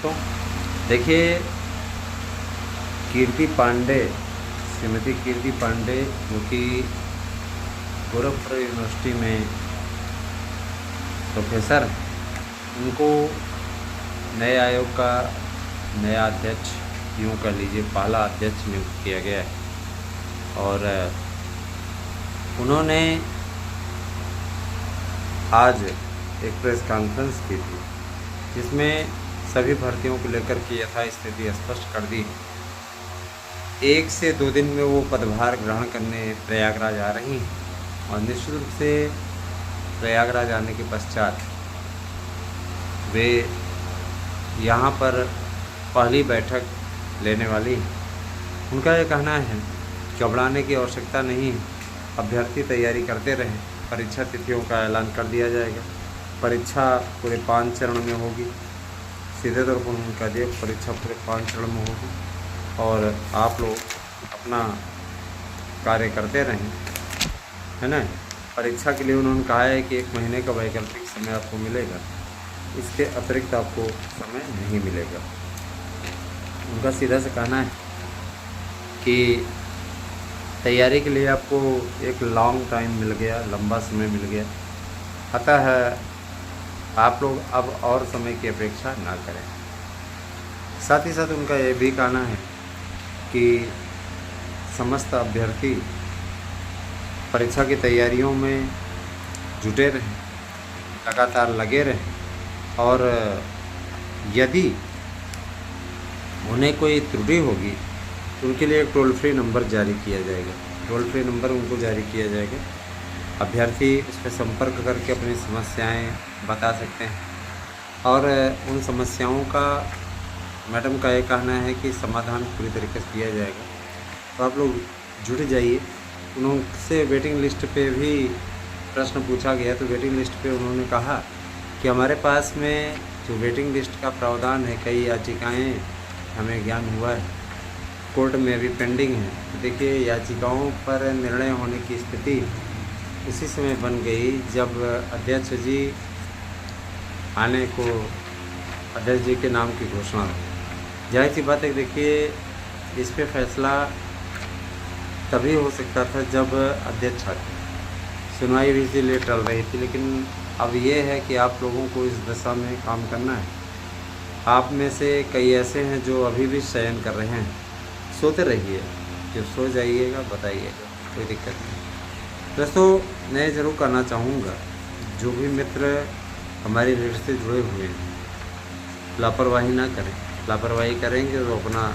दोस्तों, देखिए कीर्ति पांडे, श्रीमती कीर्ति पांडे जो कि गोरखपुर यूनिवर्सिटी में प्रोफेसर हैं, उनको नए आयोग का नया अध्यक्ष, यूँ कह लीजिए पहला अध्यक्ष नियुक्त किया गया है। और उन्होंने आज एक प्रेस कॉन्फ्रेंस की थी जिसमें सभी भर्तियों को लेकर के यथास्थिति स्पष्ट कर दी। 1 से 2 दिन में वो पदभार ग्रहण करने प्रयागराज आ रही हैं और निश्चित रूप से प्रयागराज आने के पश्चात वे यहाँ पर पहली बैठक लेने वाली हैं। उनका ये कहना है घबराने की आवश्यकता नहीं है, अभ्यर्थी तैयारी करते रहें, परीक्षा तिथियों का ऐलान कर दिया जाएगा। परीक्षा पूरे 5 चरण में होगी, सीधे तौर पर उन्होंने कह दिया परीक्षा पूरे 5 चरण में होगी और आप लोग अपना कार्य करते रहें, है ना। परीक्षा के लिए उन्होंने कहा है कि 1 महीने का वैकल्पिक समय आपको मिलेगा, इसके अतिरिक्त आपको समय नहीं मिलेगा। उनका सीधा से कहना है कि तैयारी के लिए आपको एक लॉन्ग टाइम मिल गया, लंबा समय मिल गया, अतः आप लोग अब और समय की अपेक्षा ना करें। साथ ही साथ उनका ये भी कहना है कि समस्त अभ्यर्थी परीक्षा की तैयारियों में जुटे रहें, लगातार लगे रहें और यदि उन्हें कोई त्रुटि होगी तो उनके लिए एक टोल फ्री नंबर जारी किया जाएगा। टोल फ्री नंबर उनको जारी किया जाएगा, अभ्यर्थी उस पर संपर्क करके अपनी समस्याएं बता सकते हैं और उन समस्याओं का मैडम का ये कहना है कि समाधान पूरी तरीके से किया जाएगा। तो आप लोग जुट जाइए। उनसे वेटिंग लिस्ट पे भी प्रश्न पूछा गया तो वेटिंग लिस्ट पे उन्होंने कहा कि हमारे पास में जो वेटिंग लिस्ट का प्रावधान है, कई याचिकाएं हमें ज्ञान हुआ है, कोर्ट में भी पेंडिंग है। तो देखिए याचिकाओं पर निर्णय होने की स्थिति उसी समय बन गई जब अध्यक्ष जी आने को, अध्यक्ष जी के नाम की घोषणा हुई। जाहिर सी बात है, देखिए इस पे फैसला तभी हो सकता था जब अध्यक्ष आते। सुनवाई भी इसीलिए टल रही थी, लेकिन अब ये है कि आप लोगों को इस दिशा में काम करना है। आप में से कई ऐसे हैं जो अभी भी शयन कर रहे हैं, सोते रहिए, जब सो जाइएगा बताइएगा, कोई दिक्कत नहीं। दोस्तों, मैं ज़रूर कहना चाहूँगा जो भी मित्र हमारी रीड से जुड़े हुए हैं, लापरवाही ना करें। लापरवाही करेंगे तो अपना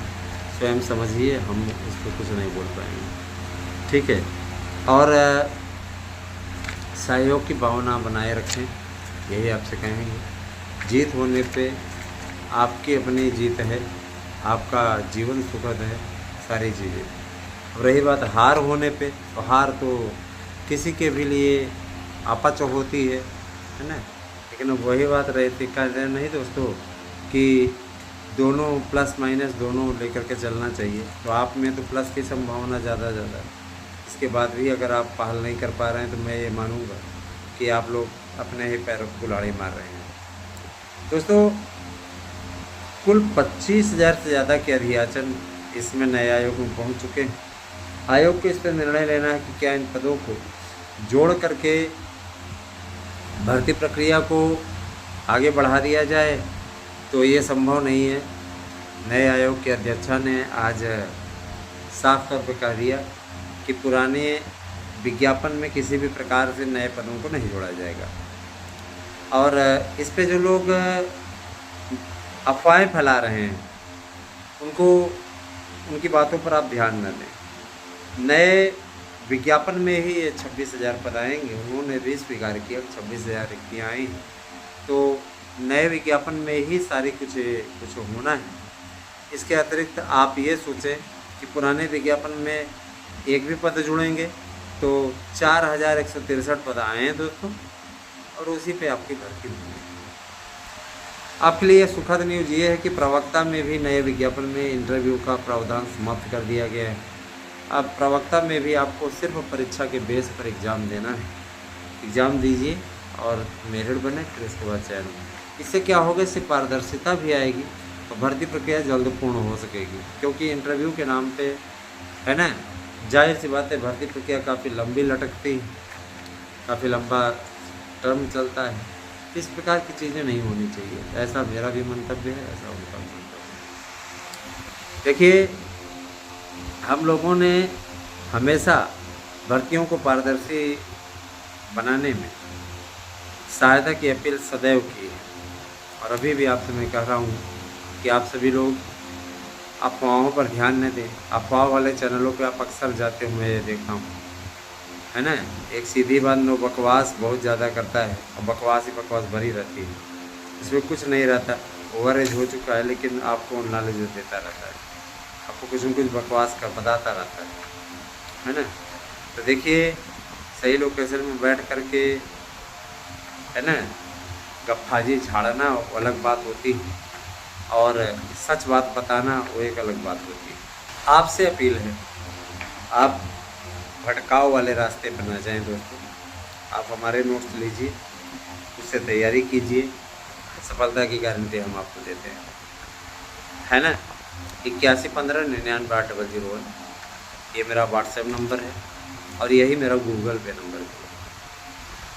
स्वयं समझिए, हम उस पर कुछ नहीं बोल पाएंगे, ठीक है। और सहयोग की भावना बनाए रखें, यही आपसे कहेंगे। जीत होने पे आपकी अपनी जीत है, आपका जीवन सुखद है, सारी चीज़ें। अब रही बात हार होने पे, तो हार तो किसी के भी लिए आपच होती है ना। लेकिन वही बात रहती कहते नहीं दोस्तों कि दोनों प्लस माइनस दोनों लेकर के चलना चाहिए। तो आप में तो प्लस की संभावना ज़्यादा है। इसके बाद भी अगर आप पहल नहीं कर पा रहे हैं तो मैं ये मानूँगा कि आप लोग अपने ही पैरों को कुल्हाड़ी मार रहे हैं। दोस्तों, कुल 25,000 से ज़्यादा के अभियाचन इसमें नए आयोग में पहुँच चुके हैं। आयोग को इस पर निर्णय लेना है कि क्या इन पदों को जोड़ करके भर्ती प्रक्रिया को आगे बढ़ा दिया जाए, तो ये संभव नहीं है। नए आयोग के अध्यक्षा ने आज साफ तौर पर कह दिया कि पुराने विज्ञापन में किसी भी प्रकार से नए पदों को नहीं जोड़ा जाएगा। और इस पे जो लोग अफवाहें फैला रहे हैं उनकी बातों पर आप ध्यान न दें। नए विज्ञापन में ही ये 26,000 पद आएंगे, उन्होंने भी स्वीकार किया 26,000 रिक्तियाँ आई हैं, तो नए विज्ञापन में ही सारी कुछ होना है। इसके अतिरिक्त आप ये सोचें कि पुराने विज्ञापन में एक भी पद जुड़ेंगे तो 4,163 पद आए हैं दोस्तों, और उसी पे आपकी भर्ती होगी। आपके लिए सुखद न्यूज़ ये है कि प्रवक्ता में भी नए विज्ञापन में इंटरव्यू का प्रावधान समाप्त कर दिया गया है। अब प्रवक्ता में भी आपको सिर्फ परीक्षा के बेस पर एग्ज़ाम देना है। एग्ज़ाम दीजिए और मेरिट बने, फिर उसके बाद चयन। इससे क्या होगा, इससे पारदर्शिता भी आएगी तो भर्ती प्रक्रिया जल्द पूर्ण हो सकेगी, क्योंकि इंटरव्यू के नाम पे है ना, जाहिर सी बात है भर्ती प्रक्रिया काफ़ी लंबी लटकती है, काफ़ी लंबा टर्म चलता है। इस प्रकार की चीज़ें नहीं होनी चाहिए, ऐसा मेरा भी मंतव्य है, ऐसा उनका मंतव्य है। देखिए, हम लोगों ने हमेशा भर्तियों को पारदर्शी बनाने में सहायता की अपील सदैव की है, और अभी भी आपसे मैं कह रहा हूँ कि आप सभी लोग अफवाहों पर ध्यान न दें। अफवाह वाले चैनलों पे आप अक्सर जाते हुए देखा हूँ, है ना। एक सीधी बात, नो बकवास बहुत ज़्यादा करता है, और बकवास ही बकवास भरी रहती है, इसमें कुछ नहीं रहता। ओवर एज हो चुका है, लेकिन आपको नॉलेज देता रहता है, आपको कुछ न कुछ बकवास का बताता रहता है ना। तो देखिए, सही लोकेशन में बैठ करके, है ना, गप्फाजी झाड़ना वो अलग बात होती है, और सच बात बताना वो एक अलग बात होती है। आपसे अपील है, आप भटकाव वाले रास्ते पर ना जाएं दोस्तों। आप हमारे नोट्स लीजिए, उससे तैयारी कीजिए, सफलता की गारंटी हम आपको देते हैं, है ना। 8115998001 ये मेरा व्हाट्सएप नंबर है, और यही मेरा गूगल पे नंबर है।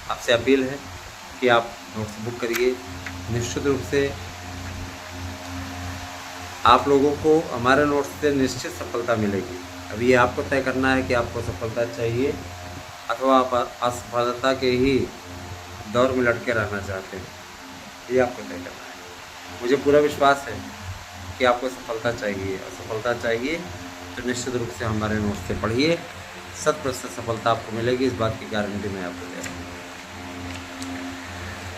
आपसे अपील है कि आप नोट्स बुक करिए। निश्चित रूप से आप लोगों को हमारे नोट्स से निश्चित सफलता मिलेगी। अब ये आपको तय करना है कि आपको सफलता चाहिए अथवा आप असफलता के ही दौर में लटके रहना चाहते हैं, ये आपको तय करना है। मुझे पूरा विश्वास है कि आपको सफलता चाहिए, और सफलता चाहिए तो निश्चित रूप से हमारे नोट्स से पढ़िए, 100% सफलता आपको मिलेगी, इस बात की गारंटी मैं आपको दे रहा हूँ।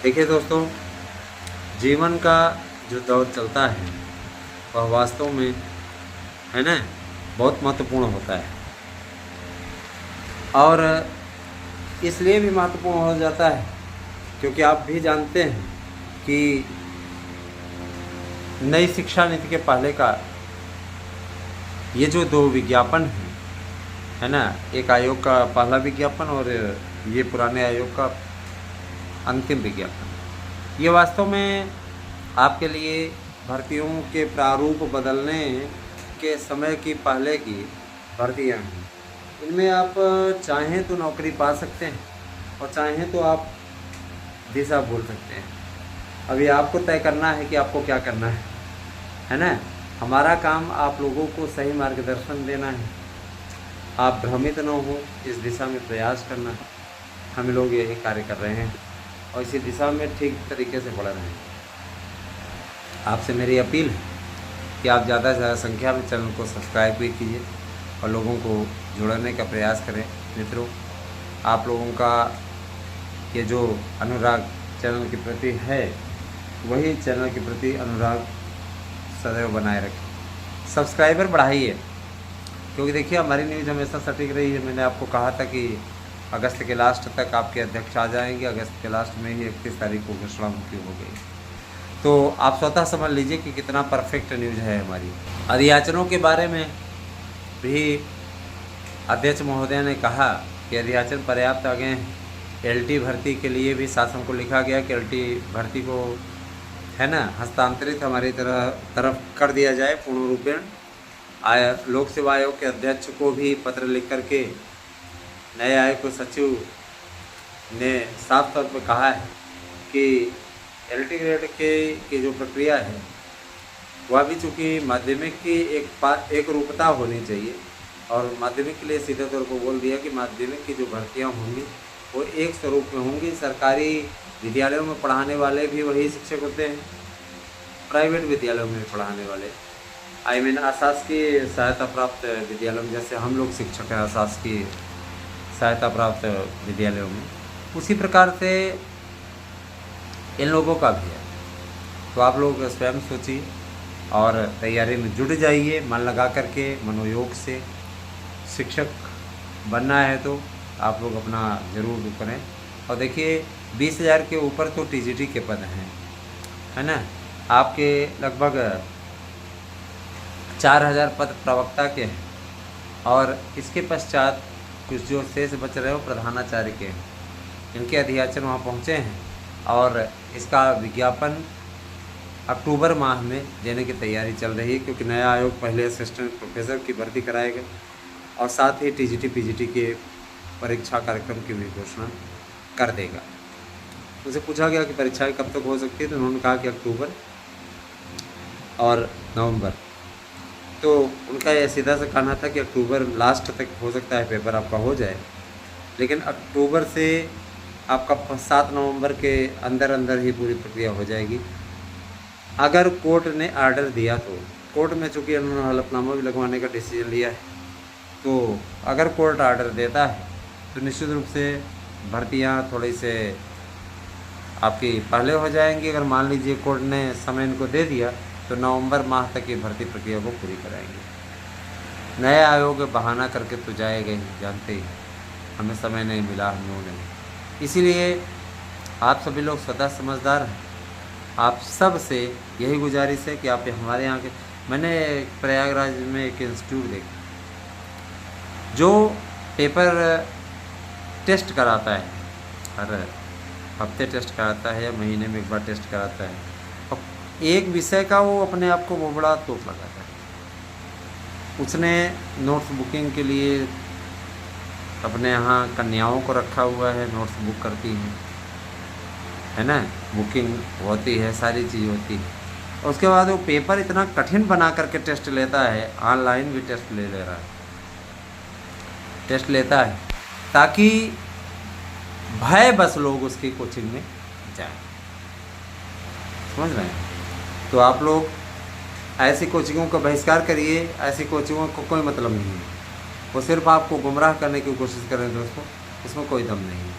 देखिए दोस्तों, जीवन का जो दौर चलता है वह वास्तव में, है ना, बहुत महत्वपूर्ण होता है, और इसलिए भी महत्वपूर्ण हो जाता है क्योंकि आप भी जानते हैं कि नई शिक्षा नीति के पहले का ये जो 2 विज्ञापन हैं, है ना, एक आयोग का पहला विज्ञापन और ये पुराने आयोग का अंतिम विज्ञापन, ये वास्तव में आपके लिए भर्तियों के प्रारूप बदलने के समय की पहले की भर्तियाँ हैं। इनमें आप चाहें तो नौकरी पा सकते हैं, और चाहें तो आप दिशा भूल सकते हैं। अभी आपको तय करना है कि आपको क्या करना है ना। हमारा काम आप लोगों को सही मार्गदर्शन देना है, आप भ्रमित न हो, इस दिशा में प्रयास करना है। हम लोग यही कार्य कर रहे हैं, और इसी दिशा में ठीक तरीके से बढ़ रहे हैं। आपसे मेरी अपील है कि आप ज़्यादा से ज़्यादा संख्या में चैनल को सब्सक्राइब भी कीजिए और लोगों को जोड़ने का प्रयास करें। मित्रों, आप लोगों का ये जो अनुराग चैनल के प्रति है, वही चैनल के प्रति अनुराग सदैव बनाए रखें। सब्सक्राइबर बढ़ाइए, क्योंकि देखिए हमारी न्यूज़ हमेशा सटीक रही है। मैंने आपको कहा था कि अगस्त के लास्ट तक आपके अध्यक्ष आ जाएंगे, अगस्त के लास्ट में ही 31 तारीख को घोषणा मुक्ति हो गई। तो आप स्वतः समझ लीजिए कि कितना परफेक्ट न्यूज़ है हमारी। अधियाचनों के बारे में भी अध्यक्ष महोदय ने कहा कि अधियाचन पर्याप्त आ गए हैं। एलटी भर्ती के लिए भी शासन को लिखा गया कि एलटी भर्ती को, है ना, हस्तांतरित हमारी तरफ कर दिया जाए पूर्ण रूपेण। लोक सेवा आयोग के अध्यक्ष को भी पत्र लिख करके नए आयोग के सचिव ने साफ तौर पर कहा है कि एलटी ग्रेड की जो प्रक्रिया है वह भी चूँकि माध्यमिक की एक रूपता होनी चाहिए, और माध्यमिक के लिए सीधे तौर पर बोल दिया कि माध्यमिक की जो भर्तियाँ होंगी वो एक स्वरूप में होंगी। सरकारी विद्यालयों में पढ़ाने वाले भी वही शिक्षक होते हैं, प्राइवेट विद्यालयों में पढ़ाने वाले, अशासकीय सहायता प्राप्त विद्यालयों में, जैसे हम लोग शिक्षक हैं अशासकीय सहायता प्राप्त विद्यालयों में, उसी प्रकार से इन लोगों का भी है। तो आप लोग स्वयं सोचिए और तैयारी में जुट जाइए, मन लगा करके, मनोयोग से। शिक्षक बनना है तो आप लोग अपना ज़रूर करें। और देखिए 20,000 के ऊपर तो टीजीटी के पद हैं, है ना। आपके लगभग 4,000 पद प्रवक्ता के हैं, और इसके पश्चात कुछ जो शेष बच रहे हो प्रधानाचार्य के हैं। इनके अधियाचन वहाँ पहुँचे हैं, और इसका विज्ञापन अक्टूबर माह में देने की तैयारी चल रही है, क्योंकि नया आयोग पहले असिस्टेंट प्रोफेसर की भर्ती कराएगा और साथ ही टीजीटी पीजीटी के परीक्षा कार्यक्रम की भी घोषणा कर देगा। उनसे पूछा गया कि परीक्षाएं कब तक हो सकती है, तो उन्होंने कहा कि अक्टूबर और नवंबर। तो उनका यह सीधा सा कहना था कि अक्टूबर लास्ट तक हो सकता है पेपर आपका हो जाए, लेकिन अक्टूबर से आपका 7 नवंबर के अंदर अंदर ही पूरी प्रक्रिया हो जाएगी। अगर कोर्ट ने आर्डर दिया तो, कोर्ट में चूँकि उन्होंने हलफनामा भी लगवाने का डिसीजन लिया है, तो अगर कोर्ट आर्डर देता है तो निश्चित रूप से भर्तियाँ थोड़ी से आपकी पहले हो जाएंगी। अगर मान लीजिए कोर्ट ने समय इनको दे दिया तो नवंबर माह तक ये भर्ती प्रक्रिया को पूरी कराएंगे। नया आयोग बहाना करके तो जाएगा ही, जानते ही हमें समय नहीं मिला, हम लोगों ने। इसीलिए आप सभी लोग स्वतः समझदार हैं, आप सब से यही गुजारिश है कि आप हमारे यहाँ के, मैंने प्रयागराज में एक इंस्टीट्यूट देखा जो पेपर टेस्ट कराता है, हर हफ्ते टेस्ट कराता है या महीने में एक बार टेस्ट कराता है, और एक विषय का वो अपने आप को वो बड़ा तोप लगाता है। उसने नोट्स बुकिंग के लिए अपने यहाँ कन्याओं को रखा हुआ है, नोट्स बुक करती हैं, है ना, बुकिंग होती है, सारी चीज़ होती है। और उसके बाद वो पेपर इतना कठिन बना करके टेस्ट लेता है, ऑनलाइन भी टेस्ट ले रहा है, टेस्ट लेता है ताकि भय बस लोग उसकी कोचिंग में जाएं। समझ रहे हैं? तो आप लोग ऐसी कोचिंगों का बहिष्कार करिए, ऐसी कोचिंगों को कोई मतलब नहीं है, वो सिर्फ आपको गुमराह करने की कोशिश कर रहे हैं दोस्तों, इसमें कोई दम नहीं है।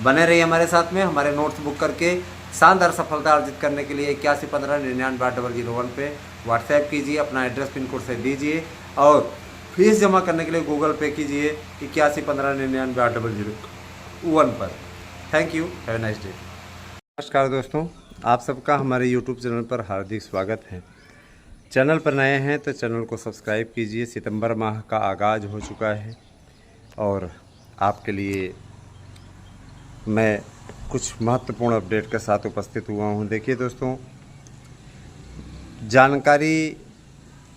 बने रहिए हमारे साथ में, हमारे नोट्स बुक करके शानदार सफलता अर्जित करने के लिए 8115998001 पे व्हाट्सएप कीजिए, अपना एड्रेस पिन कोड से दीजिए और फीस जमा करने के लिए गूगल पे कीजिए 8115998001 पर। Thank you, have a nice day. नमस्कार दोस्तों, आप सबका हमारे यूट्यूब चैनल पर हार्दिक स्वागत है। चैनल पर नए हैं तो चैनल को सब्सक्राइब कीजिए। सितंबर माह का आगाज़ हो चुका है और आपके लिए मैं कुछ महत्वपूर्ण अपडेट के साथ उपस्थित हुआ हूं। देखिए दोस्तों, जानकारी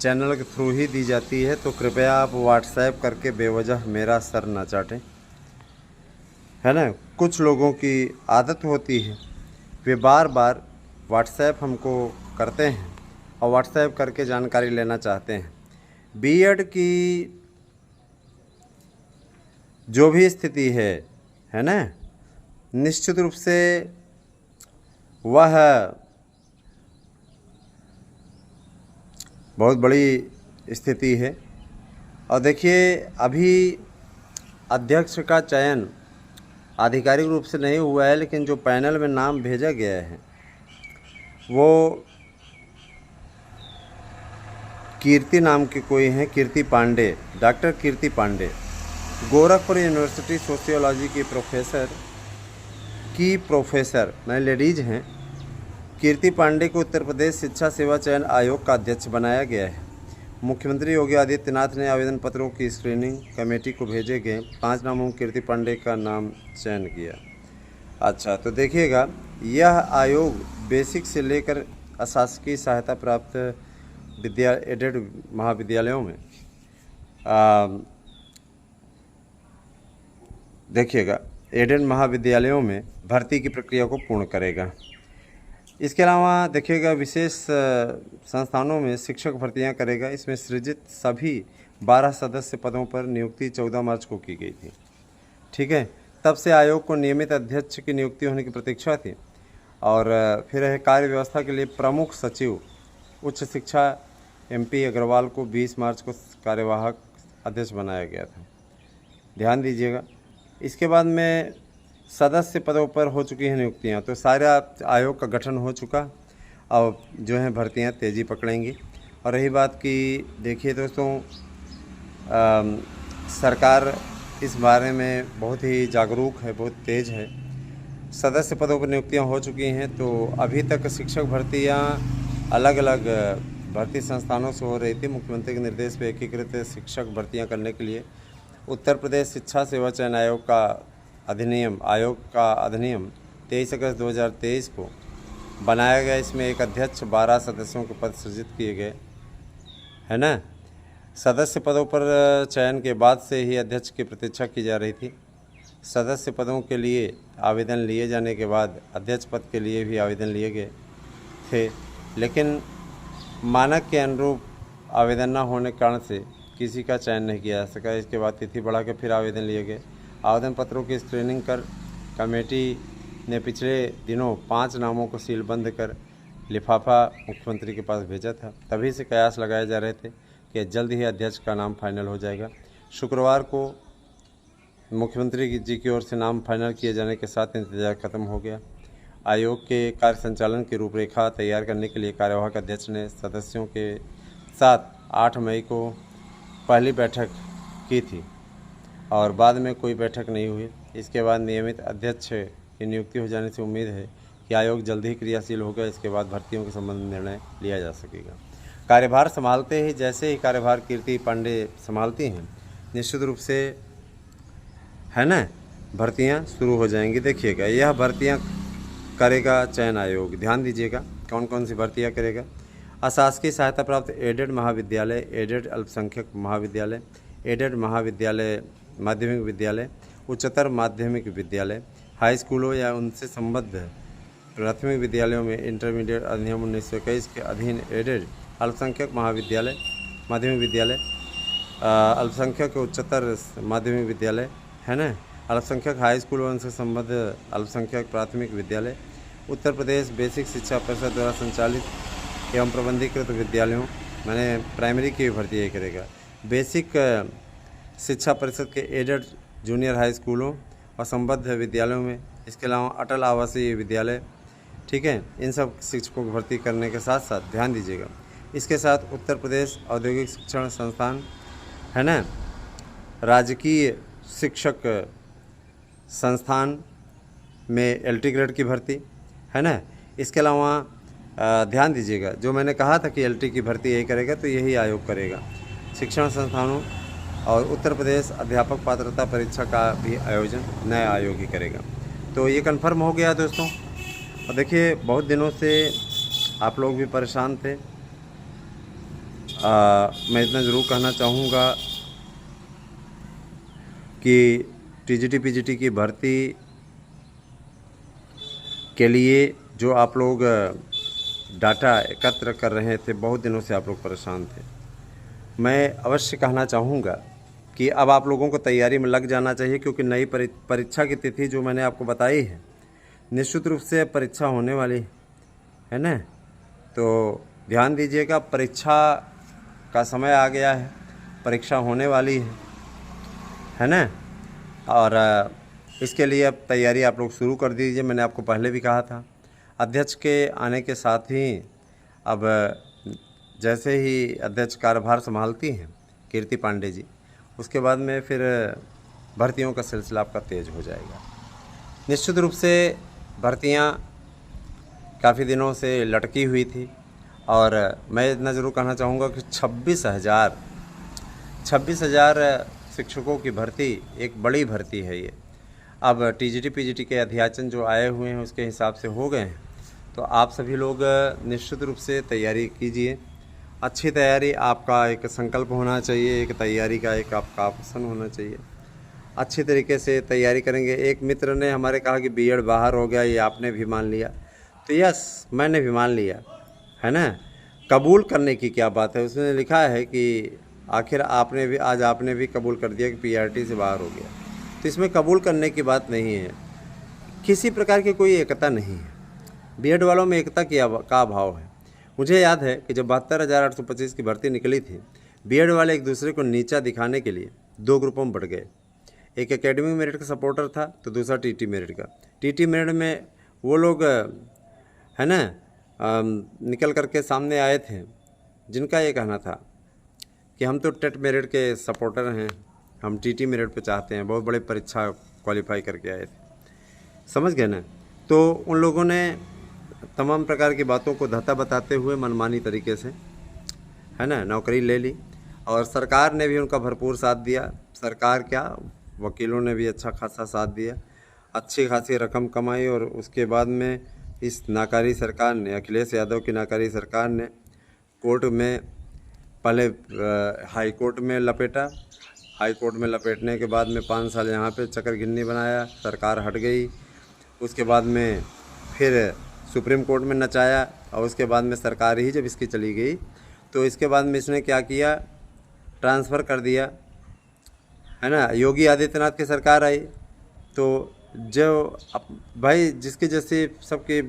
चैनल के थ्रू ही दी जाती है, तो कृपया आप व्हाट्सएप करके बेवजह मेरा सर ना चाटें, है ना। कुछ लोगों की आदत होती है, वे बार बार व्हाट्सएप हमको करते हैं और व्हाट्सएप करके जानकारी लेना चाहते हैं। बीएड की जो भी स्थिति है ना, निश्चित रूप से वह बहुत बड़ी स्थिति है। और देखिए, अभी अध्यक्ष का चयन आधिकारिक रूप से नहीं हुआ है, लेकिन जो पैनल में नाम भेजा गया है वो कीर्ति नाम के कोई हैं, कीर्ति पांडे, डॉक्टर कीर्ति पांडे, गोरखपुर यूनिवर्सिटी सोशियोलॉजी की प्रोफेसर मैं लेडीज हैं। कीर्ति पांडे को उत्तर प्रदेश शिक्षा सेवा चयन आयोग का अध्यक्ष बनाया गया है। मुख्यमंत्री योगी आदित्यनाथ ने आवेदन पत्रों की स्क्रीनिंग कमेटी को भेजे गए 5 नामों में कीर्ति पांडे का नाम चयन किया। अच्छा, तो देखिएगा, यह आयोग बेसिक से लेकर अशासकीय सहायता प्राप्त एडेड महाविद्यालयों में देखिएगा, एडेड महाविद्यालयों में भर्ती की प्रक्रिया को पूर्ण करेगा। इसके अलावा देखिएगा, विशेष संस्थानों में शिक्षक भर्तियां करेगा। इसमें सृजित सभी 12 सदस्य पदों पर नियुक्ति 14 मार्च को की गई थी। ठीक है, तब से आयोग को नियमित अध्यक्ष की नियुक्ति होने की प्रतीक्षा थी। और फिर है कार्य व्यवस्था के लिए प्रमुख सचिव उच्च शिक्षा MP अग्रवाल को 20 मार्च को कार्यवाहक अध्यक्ष बनाया गया था। ध्यान दीजिएगा। इसके बाद में सदस्य पदों पर हो चुकी हैं नियुक्तियां, तो सारा आयोग का गठन हो चुका और जो है भर्तियां तेज़ी पकड़ेंगी। और रही बात की, देखिए दोस्तों, सरकार इस बारे में बहुत ही जागरूक है, बहुत तेज़ है। सदस्य पदों पर नियुक्तियां हो चुकी हैं, तो अभी तक शिक्षक भर्तियां अलग अलग भर्ती संस्थानों से हो रही थी। मुख्यमंत्री के निर्देश पर एकीकृत शिक्षक भर्तियां करने के लिए उत्तर प्रदेश शिक्षा सेवा चयन आयोग का अधिनियम 23 अगस्त 2023 को बनाया गया। इसमें एक अध्यक्ष, 12 सदस्यों के पद सृजित किए गए, है ना। सदस्य पदों पर चयन के बाद से ही अध्यक्ष की प्रतीक्षा की जा रही थी। सदस्य पदों के लिए आवेदन लिए जाने के बाद अध्यक्ष पद के लिए भी आवेदन लिए गए थे, लेकिन मानक के अनुरूप आवेदन न होने के कारण से किसी का चयन नहीं किया जा सका। इसके बाद तिथि बढ़ा के फिर आवेदन लिए गए। आवेदन पत्रों की स्क्रीनिंग कर कमेटी ने पिछले दिनों 5 नामों को सीलबंद कर लिफाफा मुख्यमंत्री के पास भेजा था। तभी से कयास लगाए जा रहे थे कि जल्द ही अध्यक्ष का नाम फाइनल हो जाएगा। शुक्रवार को मुख्यमंत्री जी की ओर से नाम फाइनल किए जाने के साथ इंतजार खत्म हो गया। आयोग के कार्य संचालन की रूपरेखा तैयार करने के लिए कार्यवाहक अध्यक्ष ने सदस्यों के साथ 8 मई को पहली बैठक की थी और बाद में कोई बैठक नहीं हुई। इसके बाद नियमित अध्यक्ष की नियुक्ति हो जाने से उम्मीद है कि आयोग जल्द ही क्रियाशील होगा। इसके बाद भर्तियों के संबंध में निर्णय लिया जा सकेगा। कार्यभार संभालते ही जैसे ही कार्यभार कीर्ति पांडे संभालती हैं, निश्चित रूप से, है ना, भर्तियां शुरू हो जाएंगी। देखिएगा, यह भर्तियां करेगा चयन आयोग। ध्यान दीजिएगा कौन कौन सी भर्तियां करेगा। अशासकीय सहायता प्राप्त एडेड महाविद्यालय, एडेड अल्पसंख्यक महाविद्यालय, एडेड महाविद्यालय, माध्यमिक विद्यालय, उच्चतर माध्यमिक विद्यालय, हाई स्कूलों या उनसे संबद्ध प्राथमिक विद्यालयों में इंटरमीडिएट अधिनियम 1921 के अधीन एडेड अल्पसंख्यक महाविद्यालय, माध्यमिक विद्यालय, अल्पसंख्यक उच्चतर माध्यमिक विद्यालय, है ना, अल्पसंख्यक हाई स्कूल और उनसे संबद्ध अल्पसंख्यक प्राथमिक विद्यालय, उत्तर प्रदेश बेसिक शिक्षा परिषद द्वारा संचालित एवं प्रबंधीकृत विद्यालयों, मैंने प्राइमरी की भर्ती यही करेगा। बेसिक शिक्षा परिषद के एडेड जूनियर हाई स्कूलों और संबद्ध विद्यालयों में, इसके अलावा अटल आवासीय विद्यालय, ठीक है, इन सब शिक्षकों की भर्ती करने के साथ साथ ध्यान दीजिएगा, इसके साथ उत्तर प्रदेश औद्योगिक शिक्षण संस्थान, है ना, राजकीय शिक्षक संस्थान में LT ग्रेड की भर्ती, है ना। इसके अलावा ध्यान दीजिएगा, जो मैंने कहा था कि LT की भर्ती यही करेगा, तो यही आयोग करेगा। शिक्षण संस्थानों और उत्तर प्रदेश अध्यापक पात्रता परीक्षा का भी आयोजन नया आयोग ही करेगा। तो ये कन्फर्म हो गया दोस्तों। और देखिए, बहुत दिनों से आप लोग भी परेशान थे। मैं इतना ज़रूर कहना चाहूँगा कि TGT PGT की भर्ती के लिए जो आप लोग डाटा एकत्र कर रहे थे, बहुत दिनों से आप लोग परेशान थे। मैं अवश्य कहना चाहूँगा कि अब आप लोगों को तैयारी में लग जाना चाहिए, क्योंकि नई परीक्षा की तिथि जो मैंने आपको बताई है, निश्चित रूप से परीक्षा होने वाली है ना। तो ध्यान दीजिएगा, परीक्षा का समय आ गया है, परीक्षा होने वाली है ना। और इसके लिए अब तैयारी आप लोग शुरू कर दीजिए। मैंने आपको पहले भी कहा था, अध्यक्ष के आने के साथ ही अब जैसे ही अध्यक्ष कार्यभार संभालती हैं कीर्ति पांडे जी, उसके बाद में फिर भर्तियों का सिलसिला आपका तेज हो जाएगा। निश्चित रूप से भर्तियां काफ़ी दिनों से लटकी हुई थी और मैं इतना ज़रूर कहना चाहूँगा कि 26,000 शिक्षकों की भर्ती एक बड़ी भर्ती है ये। अब TGT PGT के अध्याचन जो आए हुए हैं उसके हिसाब से हो गए हैं, तो आप सभी लोग निश्चित रूप से तैयारी कीजिए। अच्छी तैयारी, आपका एक संकल्प होना चाहिए, एक तैयारी का एक आपका ऑप्शन होना चाहिए। अच्छी तरीके से तैयारी करेंगे। एक मित्र ने हमारे कहा कि B.Ed बाहर हो गया, ये आपने भी मान लिया, तो यस, मैंने भी मान लिया, है ना। कबूल करने की क्या बात है, उसने लिखा है कि आखिर आपने भी कबूल कर दिया कि PRT से बाहर हो गया। तो इसमें कबूल करने की बात नहीं है, किसी प्रकार की कोई एकता नहीं है। B.Ed वालों में एकता का अभाव है। मुझे याद है कि जब 72,825 की भर्ती निकली थी, B.Ed वाले एक दूसरे को नीचा दिखाने के लिए 2 ग्रुपों में बढ़ गए। एक एकेडमिक मेरिट का सपोर्टर था, तो दूसरा TT मेरिट का। TT मेरिट में वो लोग, है ना, निकल करके सामने आए थे जिनका ये कहना था कि हम तो टेट मेरिट के सपोर्टर हैं, हम TT मेरिट पे चाहते हैं, बहुत बड़े परीक्षा क्वालिफाई करके आए थे, समझ गए ना। तो उन लोगों ने तमाम प्रकार की बातों को धता बताते हुए मनमानी तरीके से, है ना, नौकरी ले ली और सरकार ने भी उनका भरपूर साथ दिया। सरकार क्या, वकीलों ने भी अच्छा खासा साथ दिया, अच्छी खासी रकम कमाई और उसके बाद में इस नाकारी सरकार ने, अखिलेश यादव की नाकारी सरकार ने कोर्ट में पहले हाई कोर्ट में लपेटा। हाई कोर्ट में लपेटने के बाद में 5 साल यहाँ पे चक्कर बनाया, सरकार हट गई। उसके बाद में फिर सुप्रीम कोर्ट में नचाया और उसके बाद में सरकार ही जब इसकी चली गई तो इसके बाद में इसने क्या किया, ट्रांसफ़र कर दिया, है ना। योगी आदित्यनाथ की सरकार आई तो जो भाई जिसके जैसे सबके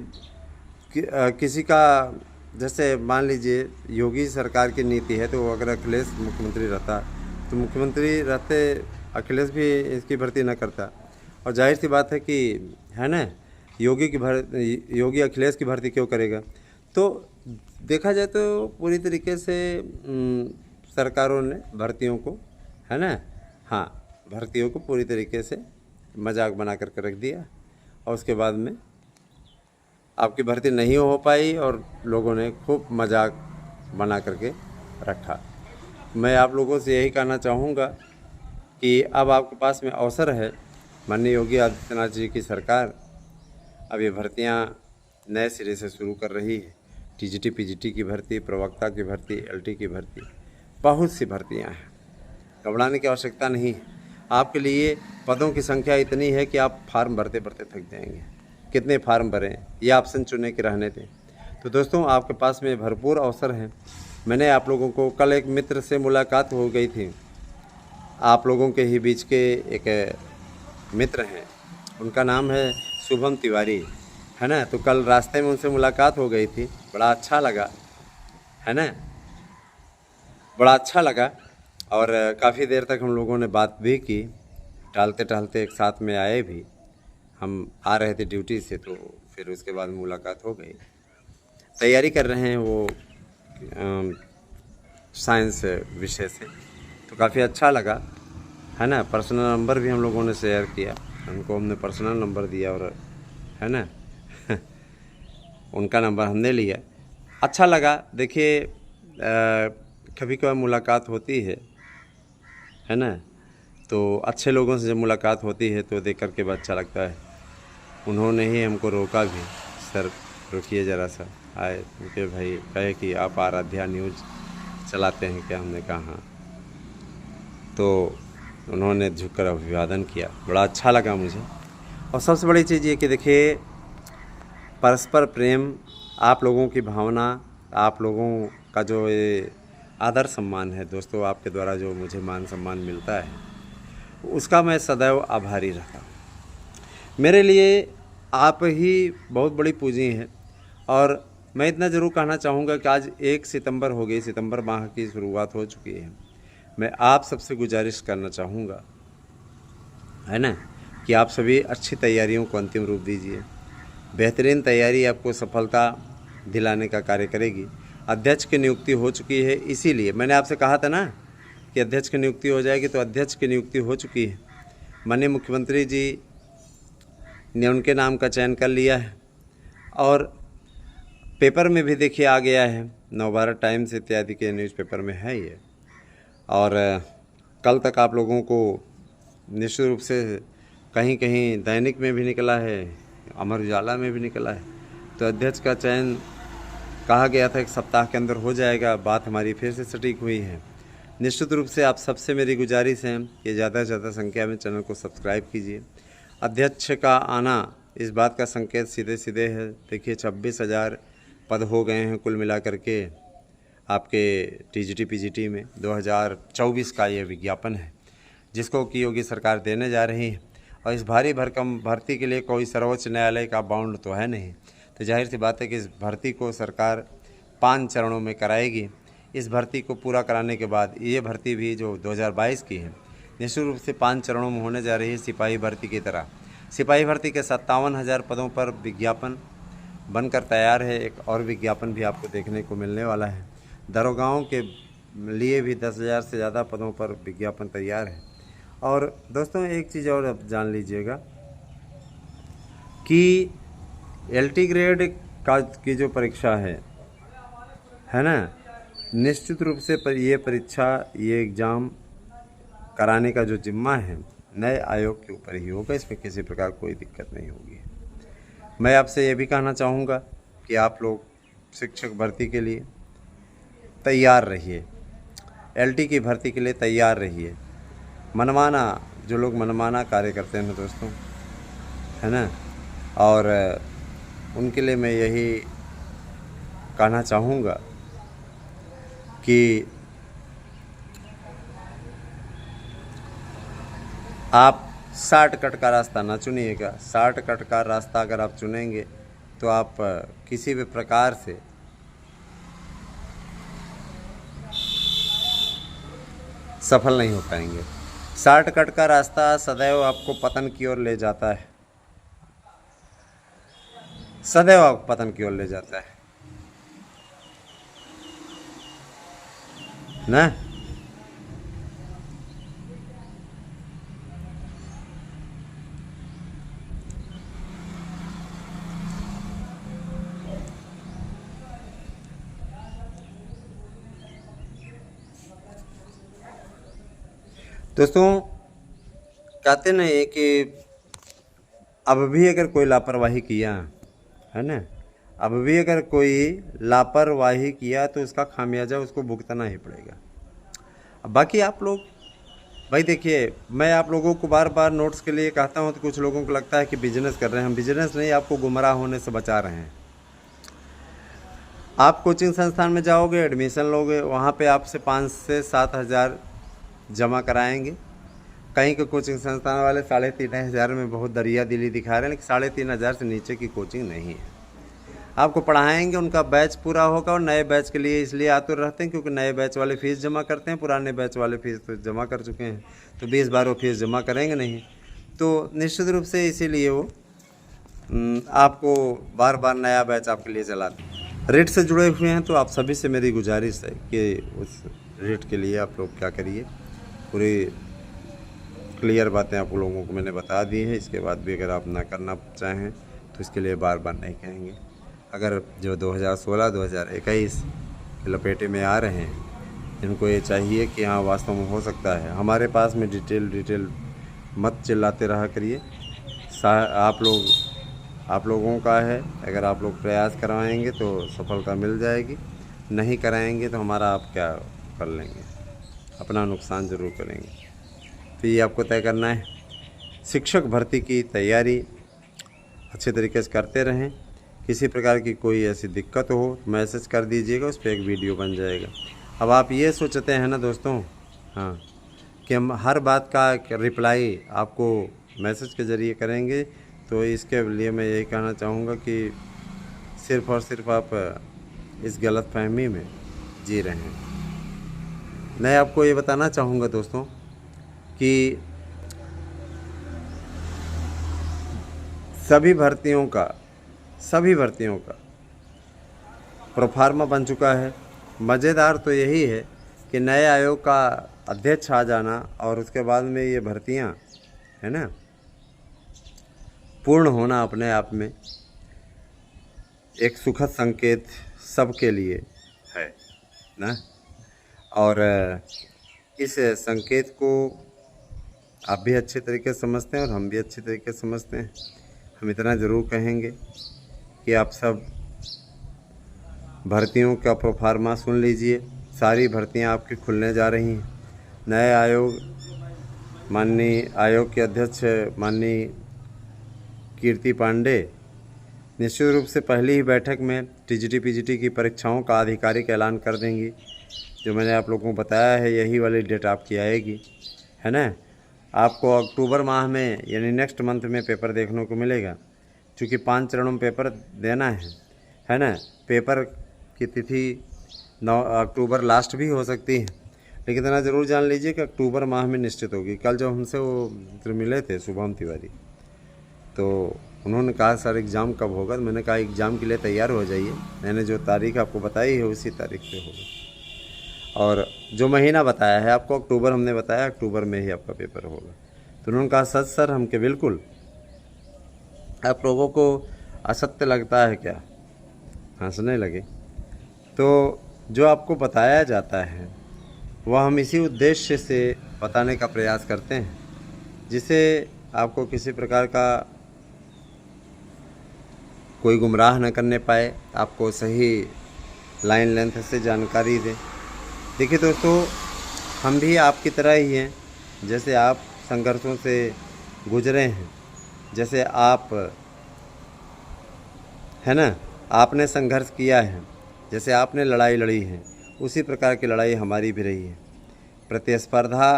किसी का, जैसे मान लीजिए योगी सरकार की नीति है तो अगर अखिलेश मुख्यमंत्री रहता तो मुख्यमंत्री रहते अखिलेश भी इसकी भर्ती न करता। और जाहिर सी बात है कि, है ना, योगी अखिलेश की भर्ती क्यों करेगा। तो देखा जाए तो पूरी तरीके से सरकारों ने भर्तियों को, है ना, हाँ, भर्तियों को पूरी तरीके से मजाक बना करके रख दिया और उसके बाद में आपकी भर्ती नहीं हो पाई और लोगों ने खूब मजाक बना करके रखा। मैं आप लोगों से यही कहना चाहूँगा कि अब आपके पास में अवसर है, माननीय योगी आदित्यनाथ जी की सरकार अब ये भर्तियाँ नए सिरे से शुरू कर रही है। टीजीटी पीजीटी की भर्ती, प्रवक्ता की भर्ती, एलटी की भर्ती, बहुत सी भर्तियाँ हैं, घबराने की आवश्यकता नहीं है। आपके लिए पदों की संख्या इतनी है कि आप फार्म भरते भरते थक जाएंगे। कितने फार्म भरें ये ऑप्शन चुने के रहने दें। तो दोस्तों आपके पास में भरपूर अवसर है। मैंने आप लोगों को कल एक मित्र से मुलाकात हो गई थी, आप लोगों के ही बीच के एक मित्र हैं, उनका नाम है शुभम तिवारी, है ना। तो कल रास्ते में उनसे मुलाकात हो गई थी, बड़ा अच्छा लगा, है ना, बड़ा अच्छा लगा। और काफ़ी देर तक हम लोगों ने बात भी की, टहलते टहलते एक साथ में आए भी, हम आ रहे थे ड्यूटी से, तो फिर उसके बाद मुलाकात हो गई। तैयारी कर रहे हैं वो साइंस विषय से, तो काफ़ी अच्छा लगा, है ना। पर्सनल नंबर भी हम लोगों ने शेयर किया, उनको हमने पर्सनल नंबर दिया और, है ना, उनका नंबर हमने लिया। अच्छा लगा। देखिए कभी कभार मुलाकात होती है ना, तो अच्छे लोगों से जब मुलाकात होती है तो देख करके अच्छा लगता है। उन्होंने ही हमको रोका भी, सर रुकिए ज़रा सा, आए उनके भाई कहे कि आप आराध्या न्यूज़ चलाते हैं क्या, हमने कहा हाँ। तो उन्होंने झुककर अभिवादन किया, बड़ा अच्छा लगा मुझे। और सबसे बड़ी चीज़ ये कि देखिए परस्पर प्रेम, आप लोगों की भावना, आप लोगों का जो ये आदर सम्मान है दोस्तों, आपके द्वारा जो मुझे मान सम्मान मिलता है उसका मैं सदैव आभारी रहता हूँ। मेरे लिए आप ही बहुत बड़ी पूंजी हैं। और मैं इतना ज़रूर कहना चाहूँगा कि आज 1 सितंबर हो गई, सितंबर माह की शुरुआत हो चुकी है। मैं आप सबसे गुजारिश करना चाहूँगा, है ना, कि आप सभी अच्छी तैयारियों को अंतिम रूप दीजिए। बेहतरीन तैयारी आपको सफलता दिलाने का कार्य करेगी। अध्यक्ष की नियुक्ति हो चुकी है, इसीलिए मैंने आपसे कहा था ना कि अध्यक्ष की नियुक्ति हो जाएगी, तो अध्यक्ष की नियुक्ति हो चुकी है। माननीय मुख्यमंत्री जी ने उनके नाम का चयन कर लिया है और पेपर में भी देखिए आ गया है, नवभारत टाइम्स इत्यादि के न्यूज़पेपर में है ये। और कल तक आप लोगों को निश्चित रूप से कहीं कहीं दैनिक में भी निकला है, अमर उजाला में भी निकला है। तो अध्यक्ष का चयन कहा गया था 1 सप्ताह के अंदर हो जाएगा, बात हमारी फिर से सटीक हुई है। निश्चित रूप से आप सबसे मेरी गुजारिश है कि ज़्यादा से ज़्यादा संख्या में चैनल को सब्सक्राइब कीजिए। अध्यक्ष का आना इस बात का संकेत सीधे सीधे है। देखिए 26,000 पद हो गए हैं कुल मिलाकर के आपके टीजीटी पीजीटी में। 2024 का ये विज्ञापन है जिसको कि योगी सरकार देने जा रही है। और इस भारी भरकम भर्ती के लिए कोई सर्वोच्च न्यायालय का बाउंड तो है नहीं, तो जाहिर सी बात है कि इस भर्ती को सरकार 5 चरणों में कराएगी। इस भर्ती को पूरा कराने के बाद ये भर्ती भी जो 2022 की है निश्चित रूप से 5 चरणों में होने जा रही है, सिपाही भर्ती की तरह। सिपाही भर्ती के 57,000 पदों पर विज्ञापन बनकर तैयार है। एक और विज्ञापन भी आपको देखने को मिलने वाला है। दरोगाओं के लिए भी 10,000 से ज़्यादा पदों पर विज्ञापन तैयार है। और दोस्तों एक चीज़ और अब जान लीजिएगा कि एलटी ग्रेड का की जो परीक्षा है ना, निश्चित रूप से ये परीक्षा, ये एग्ज़ाम कराने का जो जिम्मा है नए आयोग के ऊपर ही होगा। इसमें किसी प्रकार कोई दिक्कत नहीं होगी। मैं आपसे ये भी कहना चाहूँगा कि आप लोग शिक्षक भर्ती के लिए तैयार रहिए, एलटी की भर्ती के लिए तैयार रहिए। मनमाना जो लोग मनमाना कार्य करते हैं दोस्तों, है ना, और उनके लिए मैं यही कहना चाहूँगा कि आप शॉर्टकट का रास्ता ना चुनिएगा। शॉर्टकट का रास्ता अगर आप चुनेंगे तो आप किसी भी प्रकार से सफल नहीं हो पाएंगे। शॉर्टकट का रास्ता सदैव आपको पतन की ओर ले जाता है, सदैव आपको पतन की ओर ले जाता है ना। दोस्तों कहते नहीं कि अब भी अगर कोई लापरवाही किया, है ना, अब भी अगर कोई लापरवाही किया तो उसका खामियाजा उसको भुगतना ही पड़ेगा। अब बाकी आप लोग भाई देखिए, मैं आप लोगों को बार बार नोट्स के लिए कहता हूँ तो कुछ लोगों को लगता है कि बिजनेस कर रहे हैं। हम बिजनेस नहीं, आपको गुमराह होने से बचा रहे हैं। आप कोचिंग संस्थान में जाओगे, एडमिशन लोगे, वहाँ पे आपसे 5 से 7 हज़ार जमा कराएंगे। कहीं के कोचिंग संस्थान वाले 3,500 में बहुत दरिया दिली दिखा रहे हैं, लेकिन 3,500 से नीचे की कोचिंग नहीं है। आपको पढ़ाएंगे, उनका बैच पूरा होगा और नए बैच के लिए इसलिए आतुर रहते हैं क्योंकि नए बैच वाले फ़ीस जमा करते हैं, पुराने बैच वाले फ़ीस तो जमा कर चुके हैं, तो 20 बार वो फीस जमा करेंगे नहीं, तो निश्चित रूप से इसीलिए वो आपको बार बार नया बैच आपके लिए चलाते हैं। रेट से जुड़े हुए हैं तो आप सभी से मेरी गुजारिश है कि उस रेट के लिए आप लोग क्या करिए, पूरी क्लियर बातें आप लोगों को मैंने बता दी है। इसके बाद भी अगर आप ना करना चाहें तो इसके लिए बार बार नहीं कहेंगे। अगर जो 2016 2021 के लपेटे में आ रहे हैं, इनको ये चाहिए कि हाँ वास्तव में हो सकता है, हमारे पास में डिटेल मत चिल्लाते रहा करिए। आप लोगों का है, अगर आप लोग प्रयास करवाएंगे तो सफलता मिल जाएगी, नहीं कराएंगे तो हमारा आप क्या कर लेंगे, अपना नुकसान ज़रूर करेंगे। तो ये आपको तय करना है। शिक्षक भर्ती की तैयारी अच्छे तरीके से करते रहें। किसी प्रकार की कोई ऐसी दिक्कत हो मैसेज कर दीजिएगा, उस पर एक वीडियो बन जाएगा। अब आप ये सोचते हैं ना दोस्तों, हाँ, कि हम हर बात का रिप्लाई आपको मैसेज के ज़रिए करेंगे, तो इसके लिए मैं यही कहना चाहूँगा कि सिर्फ़ और सिर्फ आप इस गलतफहमी में जी रहे हैं। मैं आपको ये बताना चाहूँगा दोस्तों कि सभी भर्तियों का प्रोफार्मा बन चुका है। मज़ेदार तो यही है कि नए आयोग का अध्यक्ष आ जाना और उसके बाद में ये भर्तियां, है ना, पूर्ण होना अपने आप में एक सुखद संकेत सबके लिए है ना। और इस संकेत को आप भी अच्छे तरीके से समझते हैं और हम भी अच्छे तरीके से समझते हैं। हम इतना ज़रूर कहेंगे कि आप सब भर्तियों का प्रोफार्मा सुन लीजिए। सारी भर्तियां आपकी खुलने जा रही हैं। नए माननीय आयोग के अध्यक्ष माननीय कीर्ति पांडे निश्चित रूप से पहली ही बैठक में टीजीटी पीजीटी की परीक्षाओं का आधिकारिक ऐलान कर देंगी। जो मैंने आप लोगों को बताया है, यही वाली डेट आपकी आएगी, है ना। आपको अक्टूबर माह में यानी नेक्स्ट मंथ में पेपर देखने को मिलेगा, क्योंकि 5 चरणों में पेपर देना है ना। पेपर की तिथि 9 अक्टूबर लास्ट भी हो सकती है, लेकिन इतना ज़रूर जान लीजिए कि अक्टूबर माह में निश्चित होगी। कल जो हमसे वो मित्र मिले थे शुभम तिवारी, तो उन्होंने कहा सर एग्ज़ाम कब होगा, तो मैंने कहा एग्ज़ाम के लिए तैयार हो जाइए, मैंने जो तारीख आपको बताई है उसी तारीख पे होगा। और जो महीना बताया है आपको अक्टूबर, हमने बताया अक्टूबर में ही आपका पेपर होगा। तो उन्होंने कहा सच सर हम के बिल्कुल, आप लोगों को असत्य लगता है क्या, हंसने लगे। तो जो आपको बताया जाता है वह हम इसी उद्देश्य से बताने का प्रयास करते हैं, जिससे आपको किसी प्रकार का कोई गुमराह न करने पाए, आपको सही लाइन लेंथ से जानकारी दें। देखिए दोस्तों, हम भी आपकी तरह ही हैं। जैसे आप संघर्षों से गुजरे हैं, जैसे आप है ना, आपने संघर्ष किया है, जैसे आपने लड़ाई लड़ी है, उसी प्रकार की लड़ाई हमारी भी रही है। प्रतिस्पर्धा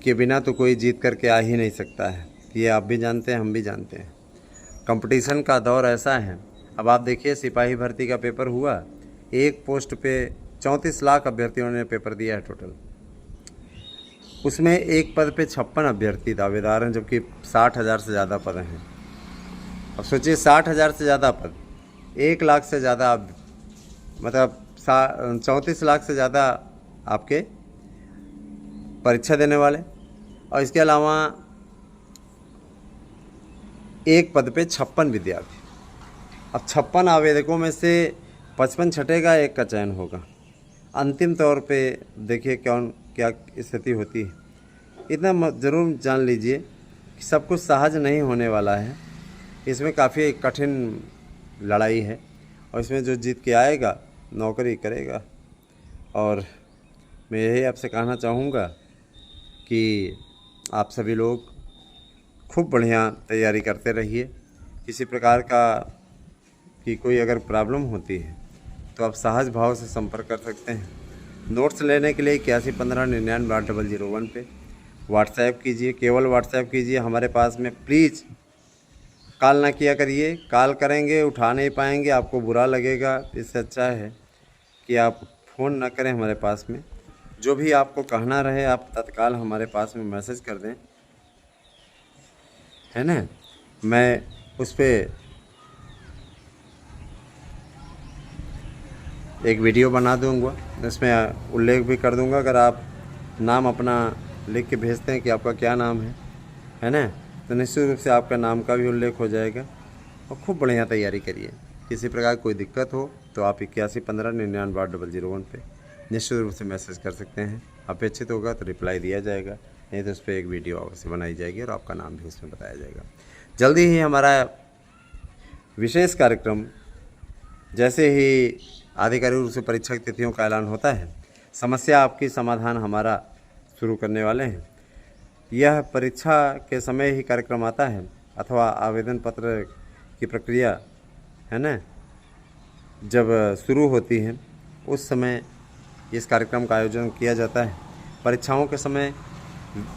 के बिना तो कोई जीत करके आ ही नहीं सकता है, ये आप भी जानते हैं, हम भी जानते हैं। कंपटीशन का दौर ऐसा है। अब आप देखिए, सिपाही भर्ती का पेपर हुआ, एक पोस्ट पे 34 लाख अभ्यर्थियों ने पेपर दिया है टोटल। उसमें एक पद पे 56 अभ्यर्थी दावेदार हैं, जबकि 60,000 से ज़्यादा पद हैं। अब सोचिए, 60,000 से ज़्यादा पद, 1 लाख से ज़्यादा, मतलब 34 लाख से ज़्यादा आपके परीक्षा देने वाले, और इसके अलावा एक पद पे 56 विद्यार्थी। अब 56 आवेदकों में से 55 छटेगा, एक का चयन होगा। अंतिम तौर पे देखिए क्या स्थिति होती है। इतना ज़रूर जान लीजिए कि सब कुछ सहज नहीं होने वाला है। इसमें काफ़ी कठिन लड़ाई है, और इसमें जो जीत के आएगा नौकरी करेगा। और मैं यही आपसे कहना चाहूँगा कि आप सभी लोग खूब बढ़िया तैयारी करते रहिए। किसी प्रकार का कि कोई अगर प्रॉब्लम होती है तो आप सहज भाव से संपर्क कर सकते हैं। नोट्स लेने के लिए 8115998001 पे व्हाट्सएप कीजिए, केवल व्हाट्सएप कीजिए। हमारे पास में प्लीज़ कॉल ना किया करिए। कॉल करेंगे उठा नहीं पाएंगे, आपको बुरा लगेगा। इससे अच्छा है कि आप फ़ोन ना करें हमारे पास में। जो भी आपको कहना रहे आप तत्काल हमारे पास में मैसेज कर दें, है ना। मैं उस पर एक वीडियो बना दूंगा, उसमें उल्लेख भी कर दूंगा। अगर आप नाम अपना लिख के भेजते हैं कि आपका क्या नाम है ना, तो निश्चित रूप से आपका नाम का भी उल्लेख हो जाएगा। और खूब बढ़िया तैयारी करिए। किसी प्रकार कोई दिक्कत हो तो आप 8115998001 पे निश्चित रूप से मैसेज कर सकते हैं। अपेक्षित होगा तो रिप्लाई दिया जाएगा, नहीं तो उस पर एक वीडियो अवश्य बनाई जाएगी और आपका नाम भी उसमें बताया जाएगा। जल्दी ही हमारा विशेष कार्यक्रम, जैसे ही आधिकारिक रूप से परीक्षा की तिथियों का ऐलान होता है, समस्या आपकी समाधान हमारा शुरू करने वाले हैं। यह परीक्षा के समय ही कार्यक्रम आता है, अथवा आवेदन पत्र की प्रक्रिया है ना जब शुरू होती है, उस समय इस कार्यक्रम का आयोजन किया जाता है। परीक्षाओं के समय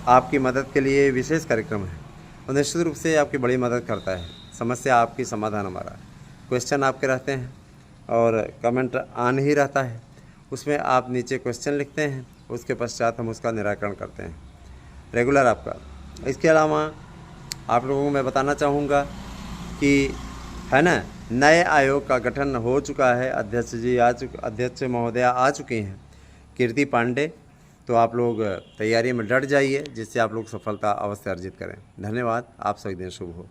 आपकी मदद के लिए विशेष कार्यक्रम है, और निश्चित रूप से आपकी बड़ी मदद करता है। समस्या आपकी, समाधान हमारा। क्वेश्चन आपके रहते हैं और कमेंट आन ही रहता है, उसमें आप नीचे क्वेश्चन लिखते हैं, उसके पश्चात हम उसका निराकरण करते हैं रेगुलर आपका। इसके अलावा आप लोगों को मैं बताना चाहूँगा कि है ना, नए आयोग का गठन हो चुका है। अध्यक्ष महोदया आ चुकी हैं, कीर्ति पांडे। तो आप लोग तैयारी में डट जाइए, जिससे आप लोग सफलता अवश्य अर्जित करें। धन्यवाद। आप सभी दिन शुभ हो।